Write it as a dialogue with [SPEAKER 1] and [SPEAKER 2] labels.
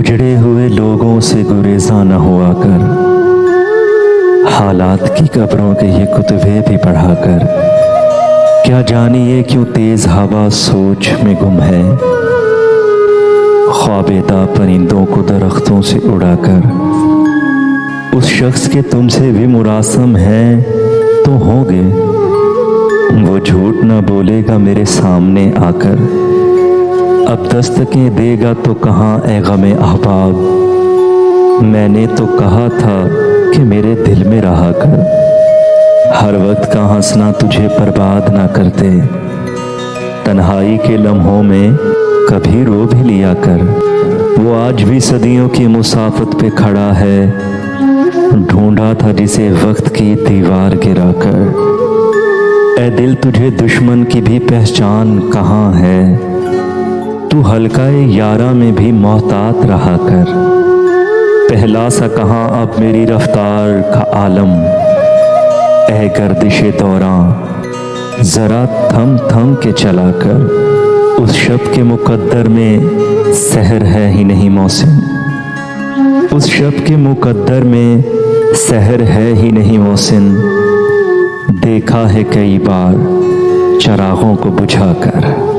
[SPEAKER 1] उजड़े हुए लोगों से गुरेज़ा न हुआ कर, हालात की कब्रों के ये कुतबे भी पढ़ा कर। क्या जानिए क्यों तेज हवा सोच में गुम है, ख्वाबेदा परिंदों को दरख्तों से उड़ाकर। उस शख्स के तुमसे भी मुरासम है तो होंगे, वो झूठ ना बोलेगा मेरे सामने आकर। अब दस्तकें देगा तो कहाँ ए गमे अहबाब, मैंने तो कहा था कि मेरे दिल में रहा कर। हर वक्त का हंसना तुझे बर्बाद ना करते, तन्हाई के लम्हों में कभी रो भी लिया कर। वो आज भी सदियों की मुसाफत पे खड़ा है, ढूंढा था जिसे वक्त की दीवार गिरा कर। ए दिल तुझे दुश्मन की भी पहचान कहाँ है, तू हल्काए यारा में भी मोहतात रहा कर। पहला सा कहाँ अब मेरी रफ्तार का आलम, ए गर्दिशे दौरां जरा थम थम के चला कर। उस शब के मुकद्दर में सहर है ही नहीं मौसम, उस शब के मुकद्दर में सहर है ही नहीं मौसम। देखा है कई बार चरागों को बुझाकर।